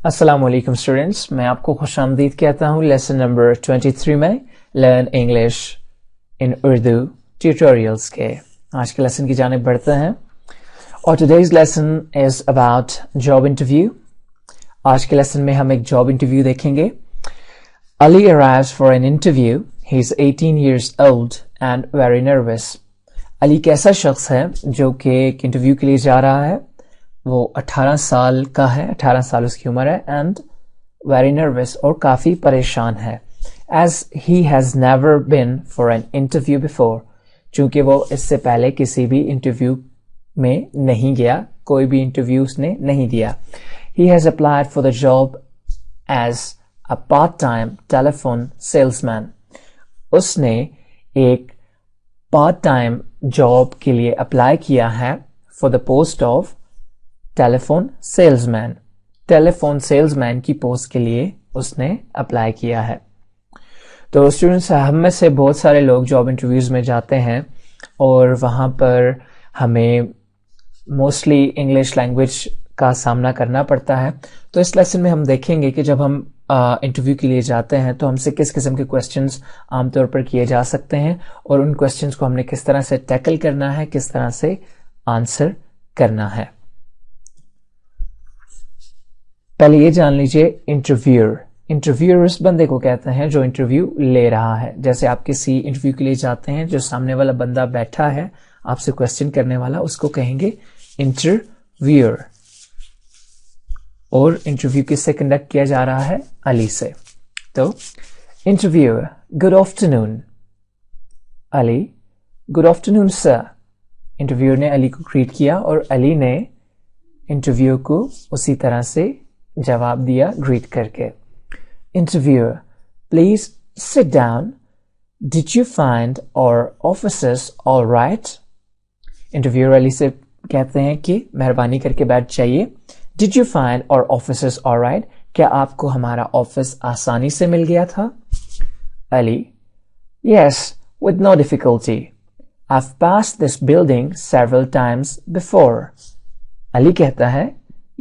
السلام علیکم اسٹوڈینٹس، میں آپ کو خوش آمدید کہتا ہوں لیسن نمبر 23 میں لرن انگلش ان اردو ٹیوٹوریلز کے آج کے لیسن کی جانب بڑھتے ہیں اور today's lesson is about job interview. آج کے لیسن میں ہم ایک جاب انٹرویو دیکھیں گے۔ علی arrives for an interview. He is 18 years old and very nervous. علی ایک ایسا شخص ہے جو کہ ایک انٹرویو کے لیے جا رہا ہے، وہ 18 سال کا ہے، 18 سال اس کی عمر ہے، and very nervous اور کافی پریشان ہے، as he has never been for an interview before، چونکہ وہ اس سے پہلے کسی بھی انٹرویو میں نہیں گیا، کوئی بھی انٹرویو اس نے نہیں دیا۔ He has applied for the job as a part-time telephone salesman. اس نے ایک پارٹ ٹائم جاب کے لیے اپلائی کیا ہے for the post of telephone salesman, telephone salesman کی پوسٹ کے لیے اس نے اپلائی کیا ہے۔ تو اسٹوڈنٹس، ہم میں سے بہت سارے لوگ جاب انٹرویوز میں جاتے ہیں اور وہاں پر ہمیں موسٹلی انگلش لینگویج کا سامنا کرنا پڑتا ہے۔ تو اس لیسن میں ہم دیکھیں گے کہ جب ہم انٹرویو کے لیے جاتے ہیں تو ہم سے کس قسم کے کویسچنز عام طور پر کیے جا سکتے ہیں اور ان کویسچنز کو ہم نے کس طرح سے ٹیکل کرنا ہے، کس طرح سے آنسر کرنا ہے۔ پہلے یہ جان لیجئے، انٹرویور اس بندے کو کہتے ہیں جو انٹرویو لے رہا ہے۔ جیسے آپ کسی انٹرویو کے لیے جاتے ہیں، جو سامنے والا بندہ بیٹھا ہے آپ سے کویسچن کرنے والا، اس کو کہیں گے انٹرویور۔ اور انٹرویو کس سے کنڈکٹ کیا جا رہا ہے؟ علی سے۔ تو انٹرویور: گڈ آفٹرنون۔ علی: گڈ آفٹرنون سر۔ انٹرویور نے علی کو گریٹ کیا اور علی نے انٹرویو کو اسی طرح سے جواب دیا گریٹ کر کے۔ Interviewer: please sit down, did you find اور آفیسرز آل رائٹ۔ انٹرویور علی سے کہتے ہیں کہ مہربانی کر کے بیٹھ جائیے۔ ڈڈ یو فائنڈ اور آفیسرز آل رائٹ، کیا آپ کو ہمارا آفس آسانی سے مل گیا تھا؟ Ali: yes with no difficulty, I've passed this building several times before۔ Ali کہتا ہے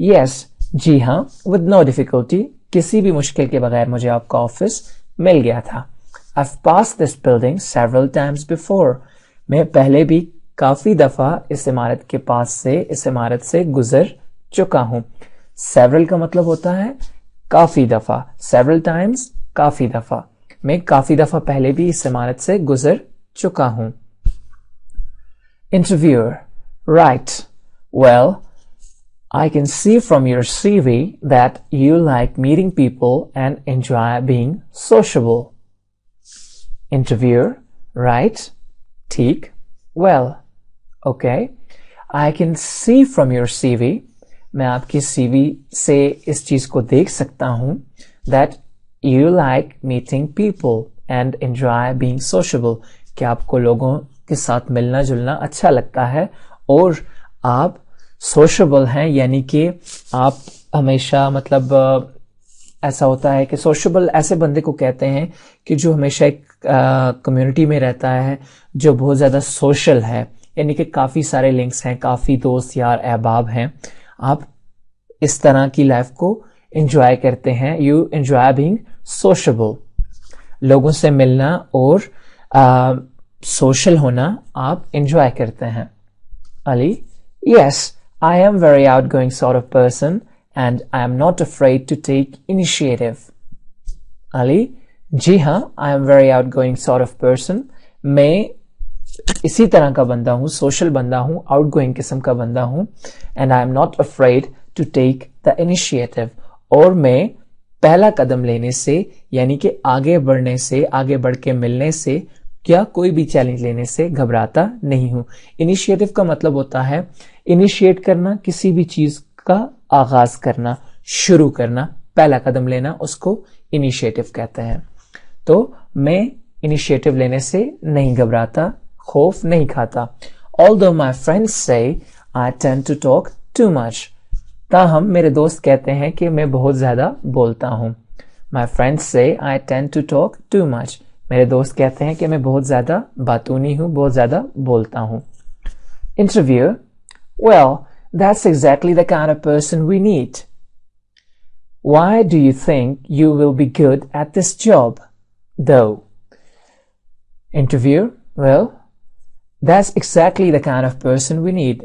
یس، جی ہاں، with no difficulty، کسی بھی مشکل کے بغیر مجھے آپ کا آفس مل گیا تھا۔ I've passed this building several times before، میں پہلے بھی کافی دفعہ اس عمارت کے پاس سے، اس عمارت سے گزر چکا ہوں۔ several کا مطلب ہوتا ہے کافی دفعہ، several times کافی دفعہ، میں کافی دفعہ پہلے بھی اس عمارت سے گزر چکا ہوں۔ Interviewer: Right. Well, I can see from your CV that you like meeting people and enjoy being sociable. Interviewer: Right. ٹھیک. Well, okay. I can see from your CV، میں آپ کی سی وی سے اس چیز کو دیکھ سکتا ہوں that you like meeting people and enjoy being sociable، کہ آپ کو لوگوں کے ساتھ ملنا جلنا اچھا لگتا ہے اور آپ سوشیبل ہیں، یعنی کہ آپ ہمیشہ، مطلب ایسا ہوتا ہے کہ سوشیبل ایسے بندے کو کہتے ہیں کہ جو ہمیشہ ایک کمیونٹی میں رہتا ہے، جو بہت زیادہ سوشل ہے، یعنی کہ کافی سارے لنکس ہیں، کافی دوست یار احباب ہیں، آپ اس طرح کی لائف کو انجوائے کرتے ہیں۔ یو انجوائے بینگ سوشیبل، لوگوں سے ملنا اور سوشل ہونا آپ انجوائے کرتے ہیں۔ علی: یس I am very out going sort of person and I am not afraid to take initiative. علی: جی ہاں، I am very out going sort of person, میں اسی طرح کا بندہ ہوں، سوشل بندہ ہوں، آؤٹ گوئنگ قسم کا بندہ ہوں، and I am not afraid to take the initiative, اور میں پہلا قدم لینے سے، یعنی کہ آگے بڑھنے سے، آگے بڑھ کے ملنے سے، کیا کوئی بھی چیلنج لینے سے گھبراتا نہیں ہوں۔ انیشیٹو کا مطلب ہوتا ہے انیشیٹ کرنا، کسی بھی چیز کا آغاز کرنا، شروع کرنا، پہلا قدم لینا، اس کو انیشیٹو کہتے ہیں۔ تو میں انیشیٹو لینے سے نہیں گھبراتا، خوف نہیں کھاتا۔ Although my friends say I tend to talk too much، تاہم میرے دوست کہتے ہیں کہ میں بہت زیادہ بولتا ہوں۔ My friends say I tend to talk too much، میرے دوست کہتے ہیں کہ میں بہت زیادہ باتونی ہوں، بہت زیادہ بولتا ہوں۔ Interviewer: Well, that's exactly the kind of person we need. Why do you think you will be good at this job, though? Interviewer, well, that's exactly the kind of person we need.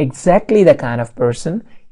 Exactly the kind of person,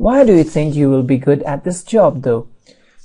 Why do you think you will be good at this job, though?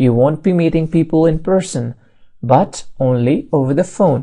You won't be meeting people in person, but only over the phone.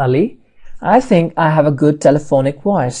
Ali, I think I have a good telephonic voice.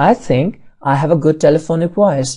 I think I have a good telephonic voice.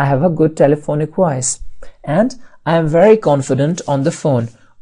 I have a good telephonic voice. And I am very confident on the phone.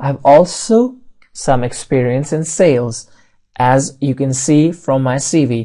I have also some experience in sales, as you can see from my CV.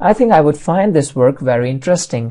I think I would find this work very interesting.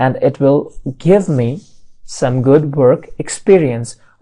And it will give me some good work experience.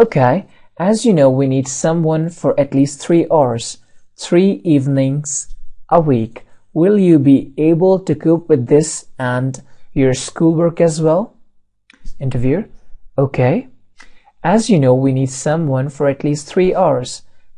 okay, as you know we need someone for at least 3 hours, 3 evenings a week. Will you be able to cope with this and your schoolwork as well? Interviewer, okay. As you know we need someone for at least 3 hours.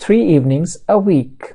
3 evenings a week.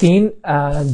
3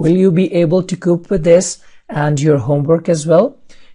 Will you be able to cope with this and your homework as well?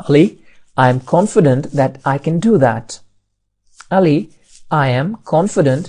Ali, I am confident that I can do that. Ali, I am confident,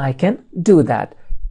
I can do that,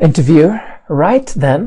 Interviewer, right then,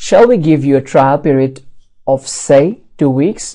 Shall we give you a trial period of say 2 weeks?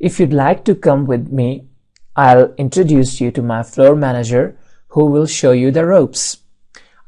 If you'd like to come with me, I'll introduce you to my floor manager who will show you the ropes.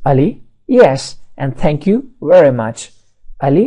Ali, yes, and thank you very much. Ali,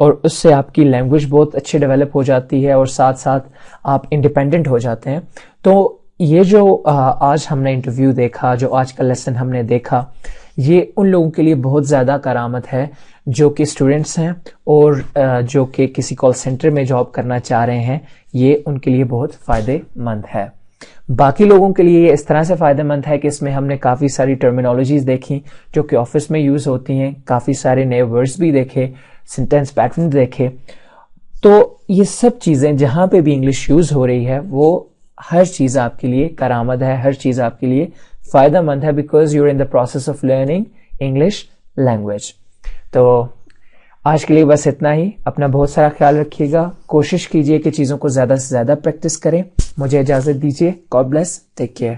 اور اس سے آپ کی language بہت اچھے develop ہو جاتی ہے اور ساتھ ساتھ آپ انڈیپینڈنٹ ہو جاتے ہیں. تو یہ جو آج ہم نے انٹرویو دیکھا, جو آج کا لیسن ہم نے دیکھا, یہ ان لوگوں کے لیے بہت زیادہ کرامت ہے جو کہ اسٹوڈنٹس ہیں اور جو کہ کسی کال سینٹر میں جاب کرنا چاہ رہے ہیں. یہ ان کے لیے بہت فائدہ مند ہے. باقی لوگوں کے لیے یہ اس طرح سے فائدہ مند ہے کہ اس میں ہم نے کافی ساری ٹرمینالوجیز دیکھی جو کہ آفس میں یوز ہوتی ہیں, کافی سارے نئے ورڈز بھی دیکھے, سینٹینس پیٹرن دیکھے. تو یہ سب چیزیں جہاں پہ بھی انگلش یوز ہو رہی ہے وہ ہر چیز آپ کے لیے کرامت ہے, ہر چیز آپ کے لیے فائدہ مند ہے, because you are in the process of learning English language. تو آج کے لیے بس اتنا ہی. اپنا بہت سارا خیال رکھیے گا, کوشش کیجیے کہ چیزوں کو زیادہ سے زیادہ پریکٹس کریں. مجھے اجازت دیجیے. God bless, take care.